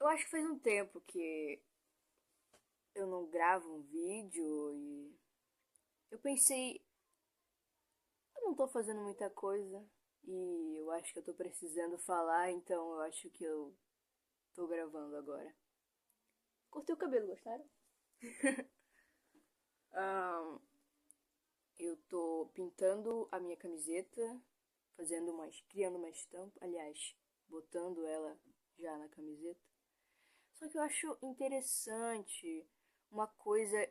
Eu acho que faz um tempo que eu não gravo um vídeo e eu pensei, eu não tô fazendo muita coisa e eu acho que eu tô precisando falar, então eu acho que eu tô gravando agora. Cortei o cabelo, gostaram? Ahn, eu tô pintando a minha camiseta, criando uma estampa, aliás, botando ela já na camiseta. Só que eu acho interessante uma coisa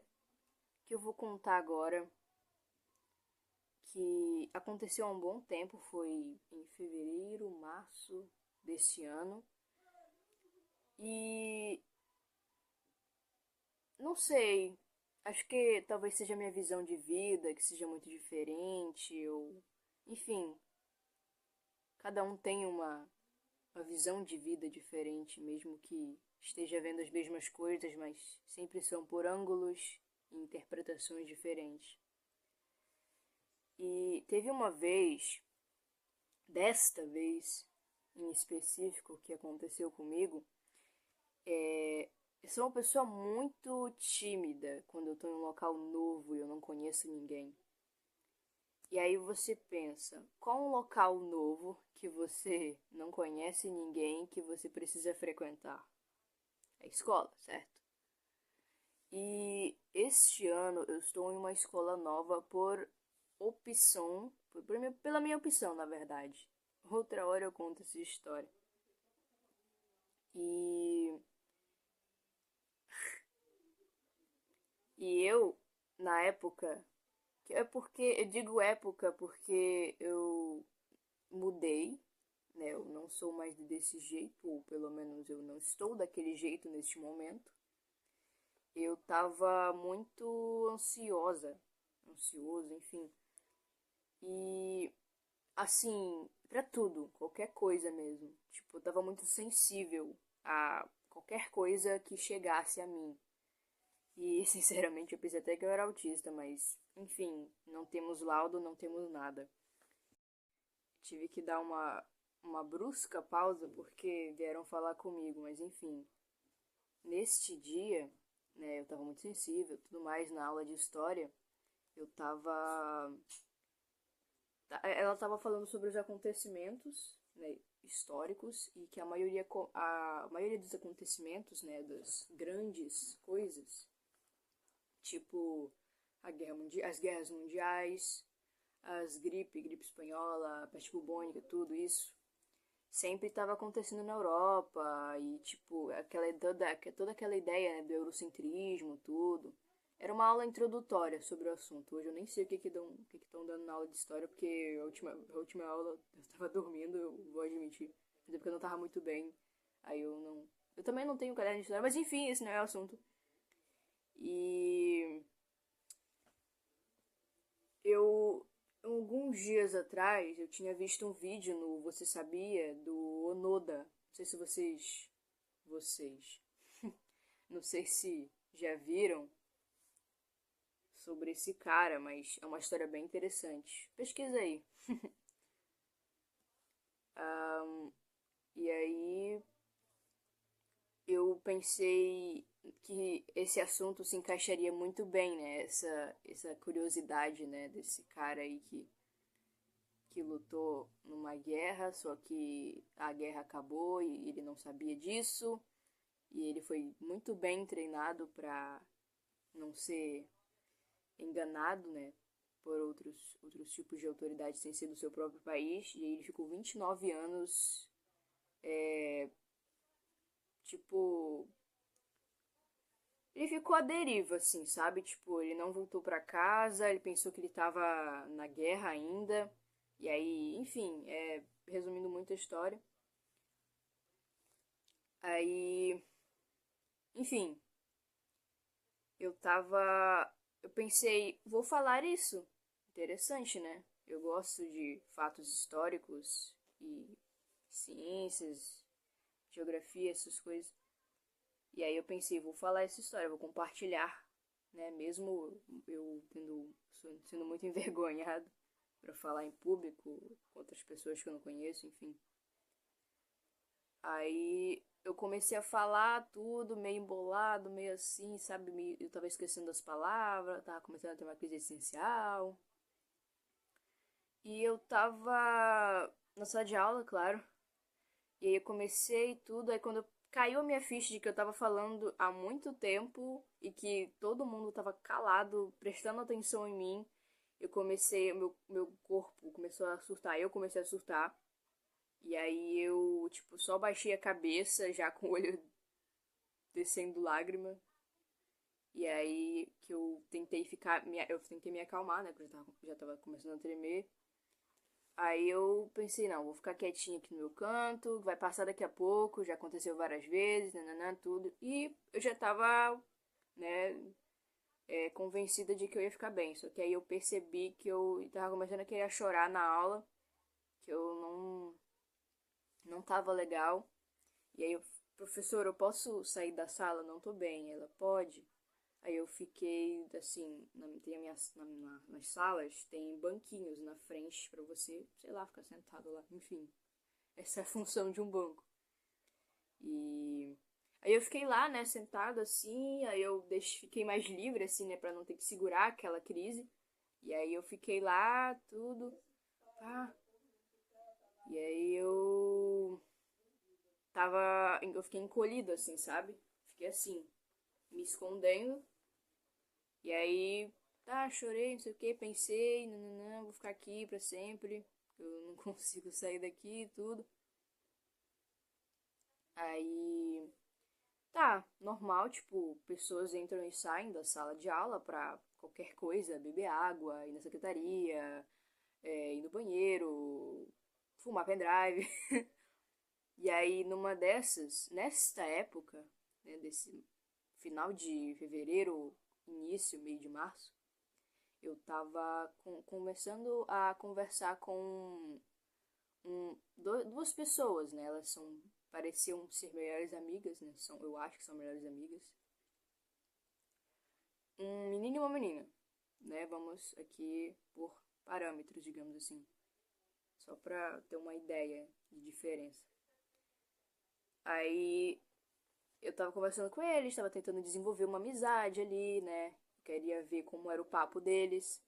que eu vou contar agora, que aconteceu há um bom tempo, foi em fevereiro, março desse ano. E não sei, acho que talvez seja a minha visão de vida, que seja muito diferente, ou enfim, cada um tem uma visão de vida diferente, mesmo que esteja vendo as mesmas coisas, mas sempre são por ângulos e interpretações diferentes. E teve uma vez, desta vez em específico, que aconteceu comigo, eu sou uma pessoa muito tímida quando eu tô em um local novo e eu não conheço ninguém. E aí você pensa, qual um local novo que você não conhece ninguém que você precisa frequentar? É a escola, certo? E este ano eu estou em uma escola nova por opção, pela minha opção, na verdade. Outra hora eu conto essa história. E, e eu, na época, que é porque, eu digo época porque eu mudei, né? Eu não sou mais desse jeito, ou pelo menos eu não estou daquele jeito neste momento. Eu tava muito ansioso, enfim. E assim, pra tudo, qualquer coisa mesmo. Tipo, eu tava muito sensível a qualquer coisa que chegasse a mim. E, sinceramente, eu pensei até que eu era autista, mas, enfim, não temos laudo, não temos nada. Tive que dar uma brusca pausa porque vieram falar comigo, mas, enfim, neste dia, né, eu tava muito sensível, tudo mais, na aula de história, eu tava ela estava falando sobre os acontecimentos, né, históricos e que a maioria dos acontecimentos, né, das grandes coisas, tipo as guerras mundiais, gripe espanhola, peste bubônica, tudo isso, sempre estava acontecendo na Europa e tipo toda aquela ideia, né, do eurocentrismo, tudo. Era uma aula introdutória sobre o assunto. Hoje eu nem sei o que estão dando na aula de história, porque a última aula eu estava dormindo, eu vou admitir. Mas é porque eu não estava muito bem. Aí eu não. Eu também não tenho caderno de história, mas enfim, esse não é o assunto. E eu, alguns dias atrás, eu tinha visto um vídeo no Você Sabia, do Onoda. Não sei se vocês, não sei se já viram sobre esse cara, mas é uma história bem interessante. Pesquisa aí. E aí eu pensei que esse assunto se encaixaria muito bem, né? Essa curiosidade, né, desse cara aí que lutou numa guerra, só que a guerra acabou e ele não sabia disso. E ele foi muito bem treinado para não ser enganado, né, por outros tipos de autoridades sem ser do seu próprio país. E ele ficou 29 anos, tipo, ele ficou à deriva, assim, sabe? Tipo, ele não voltou pra casa, ele pensou que ele tava na guerra ainda. E aí, enfim, resumindo muito a história. Aí, enfim, eu tava. Eu pensei, vou falar isso. Interessante, né? Eu gosto de fatos históricos e ciências, geografia, essas coisas. E aí eu pensei, vou falar essa história, vou compartilhar, né? Mesmo eu sendo muito envergonhado para falar em público com outras pessoas que eu não conheço, enfim. Aí eu comecei a falar tudo meio embolado, meio assim, sabe? Eu tava esquecendo das palavras, tava começando a ter uma crise existencial. E eu tava na sala de aula, claro. E aí eu comecei tudo, aí quando caiu a minha ficha de que eu tava falando há muito tempo e que todo mundo tava calado, prestando atenção em mim, eu comecei, meu corpo começou a surtar, eu comecei a surtar. E aí eu, tipo, só baixei a cabeça, já com o olho descendo lágrima. E aí que eu tentei ficar, eu tentei me acalmar, né, porque já tava começando a tremer. Aí eu pensei, não, vou ficar quietinha aqui no meu canto, vai passar daqui a pouco, já aconteceu várias vezes, nananã, tudo. E eu já tava, né, convencida de que eu ia ficar bem. Só que aí eu percebi que eu tava começando a querer chorar na aula, que eu não tava legal. E aí eu, professor, eu posso sair da sala? Não tô bem. Ela pode. Aí eu fiquei assim, tem a nas salas tem banquinhos na frente pra você, sei lá, ficar sentado lá. Enfim, essa é a função de um banco. E aí eu fiquei lá, né, sentado assim, aí eu fiquei mais livre assim, né, pra não ter que segurar aquela crise. E aí eu fiquei lá, tudo, pá. E aí eu fiquei encolhido assim, sabe? Fiquei assim, me escondendo. E aí, tá, chorei, não sei o que, pensei, não, vou ficar aqui pra sempre, eu não consigo sair daqui e tudo. Aí, tá, normal, tipo, pessoas entram e saem da sala de aula pra qualquer coisa, beber água, ir na secretaria, ir no banheiro, fumar pendrive. E aí, numa dessas, nesta época, né, desse final de fevereiro, início, meio de março, eu tava começando a conversar com duas pessoas, né? Elas pareciam ser melhores amigas, né? Eu acho que são melhores amigas. Um menino e uma menina, né? Vamos aqui por parâmetros, digamos assim, só pra ter uma ideia de diferença. Aí eu tava conversando com eles, tava tentando desenvolver uma amizade ali, né? Queria ver como era o papo deles,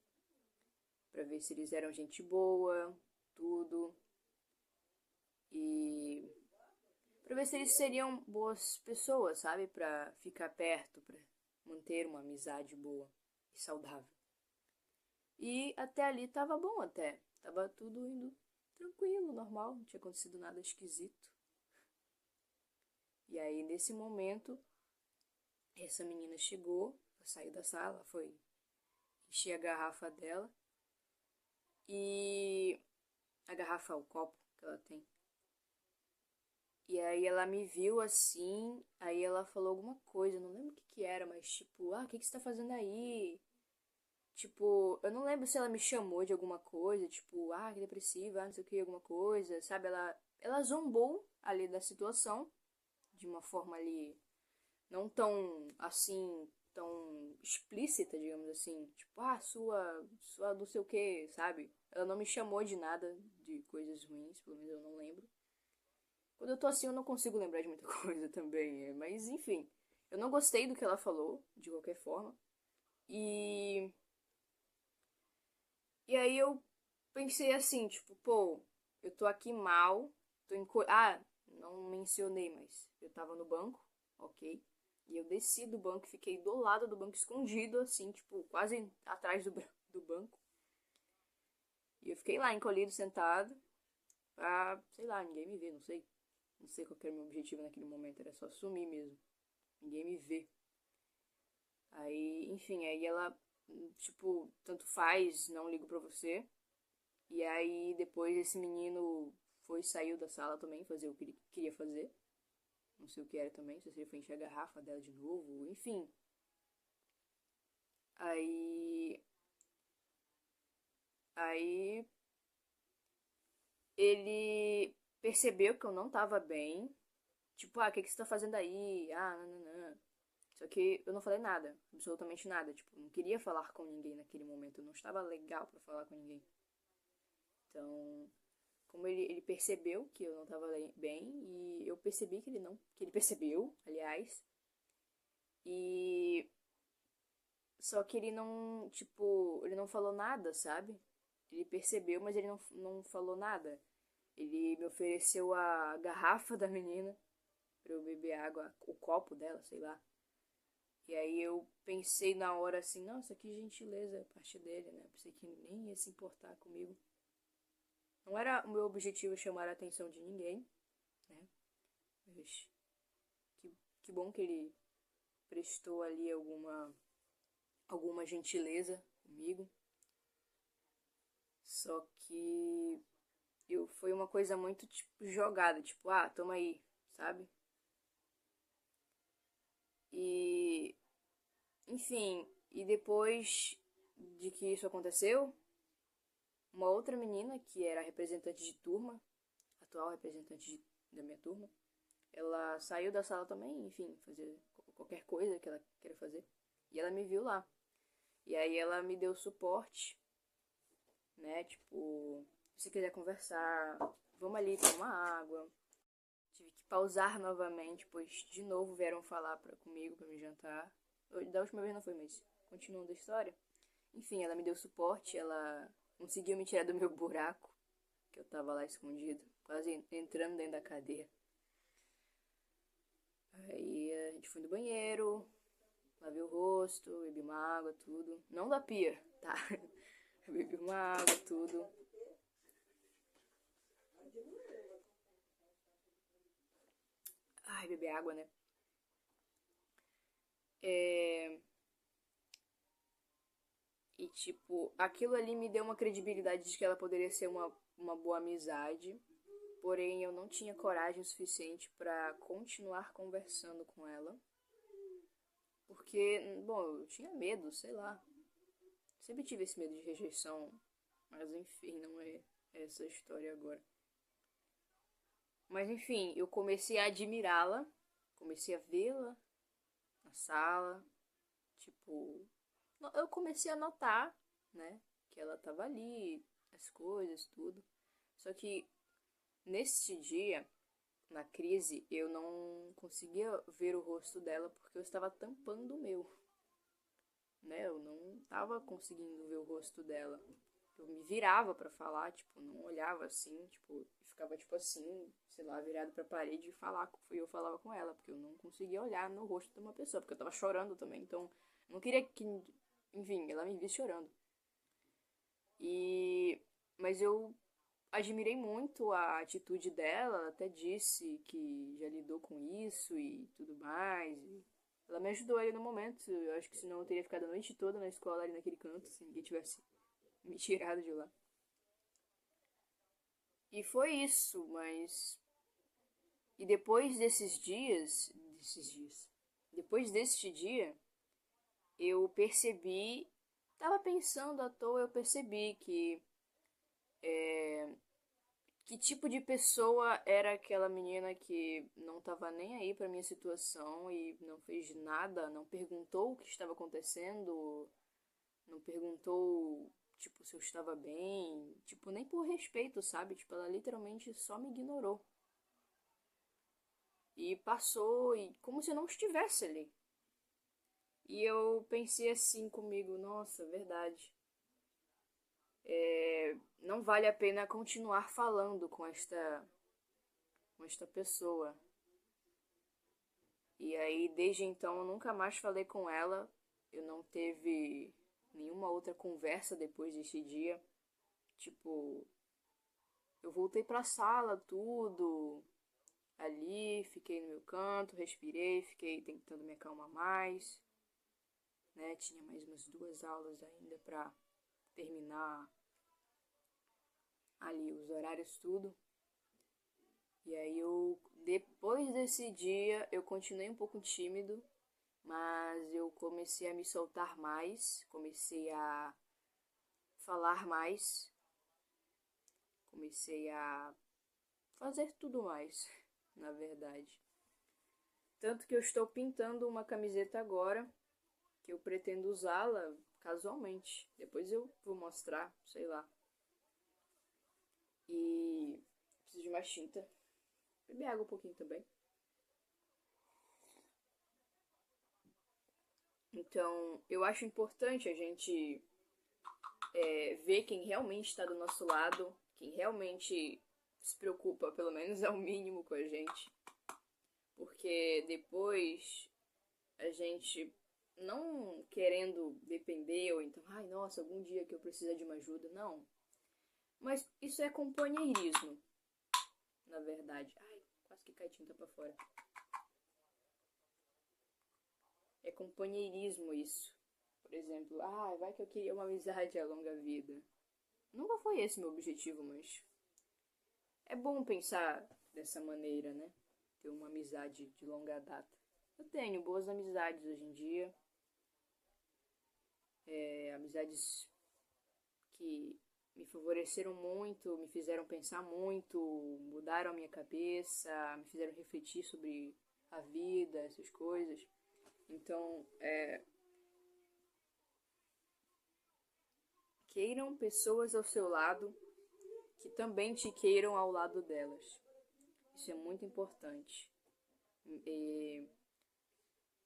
pra ver se eles eram gente boa, tudo. E pra ver se eles seriam boas pessoas, sabe? Pra ficar perto, pra manter uma amizade boa e saudável. E até ali tava bom até. Tava tudo indo tranquilo, normal, não tinha acontecido nada esquisito. E aí nesse momento, essa menina chegou, saiu da sala, foi encher a garrafa dela e a garrafa, o copo que ela tem. E aí ela me viu assim, aí ela falou alguma coisa, não lembro o que que era, mas tipo, o que você tá fazendo aí? Tipo, eu não lembro se ela me chamou de alguma coisa, tipo, que depressiva, não sei o que, alguma coisa, sabe? Ela zombou ali da situação, de uma forma ali, não tão, assim, tão explícita, digamos assim. Tipo, sua não sei o que, sabe? Ela não me chamou de nada, de coisas ruins, pelo menos eu não lembro. Quando eu tô assim, eu não consigo lembrar de muita coisa também. Mas, enfim. Eu não gostei do que ela falou, de qualquer forma. E. E aí eu pensei assim, tipo, pô, eu tô aqui mal. Não mencionei, mas eu tava no banco, ok? E eu desci do banco, fiquei do lado do banco, escondido, assim, tipo, quase atrás do banco. E eu fiquei lá, encolhido, sentado, pra, sei lá, ninguém me ver, não sei. Não sei qual era o meu objetivo naquele momento, era só sumir mesmo. Ninguém me vê. Aí, enfim, aí ela, tipo, tanto faz, não ligo pra você. E aí depois esse menino saiu da sala também, fazer o que ele queria fazer. Não sei o que era também, se ele foi encher a garrafa dela de novo, enfim. Aí. Aí ele percebeu que eu não tava bem. Tipo, o que, que você tá fazendo aí? Não. Só que eu não falei nada, absolutamente nada. Tipo, não queria falar com ninguém naquele momento. Eu não estava legal pra falar com ninguém. Então, como ele percebeu que eu não tava bem, e eu percebi que ele não, que ele percebeu, aliás, e só que ele não, tipo, ele não falou nada, sabe? Ele percebeu, mas ele não falou nada. Ele me ofereceu a garrafa da menina pra eu beber água, o copo dela, sei lá. E aí eu pensei na hora assim, nossa, que gentileza a parte dele, né? Pensei que nem ia se importar comigo. Não era o meu objetivo chamar a atenção de ninguém, né? Mas que, que bom que ele prestou ali alguma gentileza comigo. Só que foi uma coisa muito tipo jogada, tipo, ah, toma aí, sabe? E enfim, e depois de que isso aconteceu, uma outra menina que era representante de turma, atual representante da minha turma, ela saiu da sala também, enfim, fazer qualquer coisa que ela queira fazer. E ela me viu lá. E aí ela me deu suporte, né? Tipo, se quiser conversar, vamos ali tomar uma água. Tive que pausar novamente, pois de novo vieram falar comigo pra me jantar. Da última vez não foi, mas continuando a história. Enfim, ela me deu suporte, ela conseguiu me tirar do meu buraco, que eu tava lá escondido, quase entrando dentro da cadeia. Aí a gente foi no banheiro, lavei o rosto, bebi uma água, tudo. Não da pia, tá? Eu bebi uma água, tudo. Ai, beber água, né? É... E, tipo, aquilo ali me deu uma credibilidade de que ela poderia ser uma boa amizade. Porém, eu não tinha coragem o suficiente pra continuar conversando com ela. Porque, bom, eu tinha medo, sei lá. Sempre tive esse medo de rejeição. Mas, enfim, não é essa a história agora. Mas, enfim, eu comecei a admirá-la. Comecei a vê-la na sala. Tipo, eu comecei a notar, né? Que ela tava ali, as coisas, tudo. Só que neste dia, na crise, eu não conseguia ver o rosto dela porque eu estava tampando o meu, né? Eu não estava conseguindo ver o rosto dela. Eu me virava pra falar, tipo, não olhava assim, tipo, ficava tipo assim, sei lá, virado pra parede e eu falava com ela, porque eu não conseguia olhar no rosto de uma pessoa, porque eu tava chorando também, então eu não queria que, enfim, ela me visse chorando. E mas eu admirei muito a atitude dela, ela até disse que já lidou com isso e tudo mais. E ela me ajudou ali no momento, eu acho que senão eu teria ficado a noite toda na escola ali naquele canto, se ninguém tivesse me tirado de lá. E foi isso, mas. E depois deste dia, eu percebi. Tava pensando à toa, eu percebi que tipo de pessoa era aquela menina que não tava nem aí pra minha situação e não fez nada, não perguntou o que estava acontecendo, não perguntou, tipo, se eu estava bem, tipo, nem por respeito, sabe? Tipo, ela literalmente só me ignorou. E passou, e como se eu não estivesse ali. E eu pensei assim comigo, nossa, verdade. Não vale a pena continuar falando com esta pessoa. E aí, desde então, eu nunca mais falei com ela. Eu não teve nenhuma outra conversa depois desse dia. Tipo, eu voltei pra sala, tudo. Ali, fiquei no meu canto, respirei, fiquei tentando me acalmar mais, né? Tinha mais umas 2 aulas ainda pra terminar ali os horários, tudo. E aí depois desse dia, eu continuei um pouco tímido, mas eu comecei a me soltar mais, comecei a falar mais, comecei a fazer tudo mais, na verdade. Tanto que eu estou pintando uma camiseta agora, que eu pretendo usá-la casualmente. Depois eu vou mostrar, sei lá. E tinta. Beber água um pouquinho também. Então, eu acho importante a gente ver quem realmente está do nosso lado, quem realmente se preocupa, pelo menos ao mínimo, com a gente. Porque depois a gente não querendo depender, ou então, ai, nossa, algum dia que eu precisar de uma ajuda, não. Mas isso é companheirismo, na verdade. Ai, quase que cai tinta pra fora. É companheirismo isso. Por exemplo, ah, vai que eu queria uma amizade a longa vida. Nunca foi esse meu objetivo, mas é bom pensar dessa maneira, né? Ter uma amizade de longa data. Eu tenho boas amizades hoje em dia. Amizades que me favoreceram muito, me fizeram pensar muito, mudaram a minha cabeça, me fizeram refletir sobre a vida, essas coisas. Então, queiram pessoas ao seu lado que também te queiram ao lado delas. Isso é muito importante. E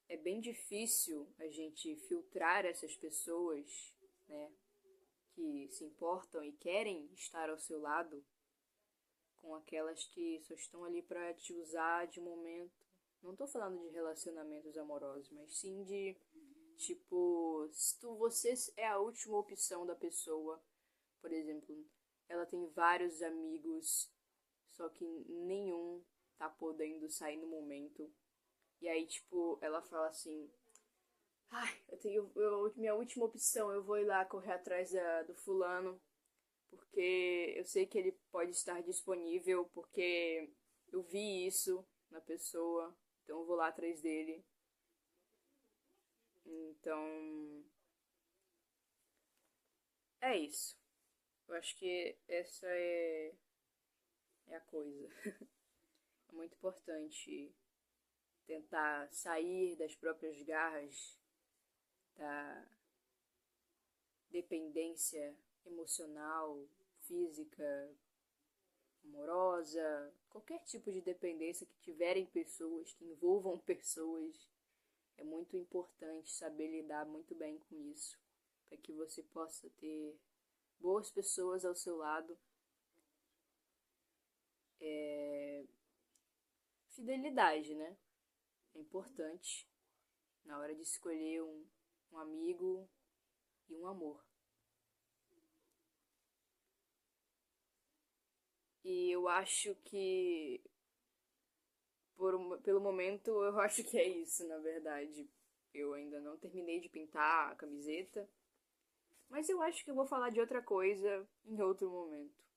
é bem difícil a gente filtrar essas pessoas, né, que se importam e querem estar ao seu lado, com aquelas que só estão ali para te usar de momento. Não tô falando de relacionamentos amorosos, mas sim de, tipo, se você é a última opção da pessoa, por exemplo, ela tem vários amigos, só que nenhum tá podendo sair no momento. E aí, tipo, ela fala assim: ai, minha última opção, eu vou ir lá correr atrás do fulano, porque eu sei que ele pode estar disponível, porque eu vi isso na pessoa, então eu vou lá atrás dele. Então, é isso. Eu acho que essa é a coisa. É muito importante tentar sair das próprias garras da dependência emocional, física, amorosa, qualquer tipo de dependência que tiverem pessoas, que envolvam pessoas. É muito importante saber lidar muito bem com isso, para que você possa ter boas pessoas ao seu lado. Fidelidade, né? É importante na hora de escolher um amigo e um amor. E eu acho que, pelo momento, eu acho que é isso, na verdade. Eu ainda não terminei de pintar a camiseta, mas eu acho que eu vou falar de outra coisa em outro momento.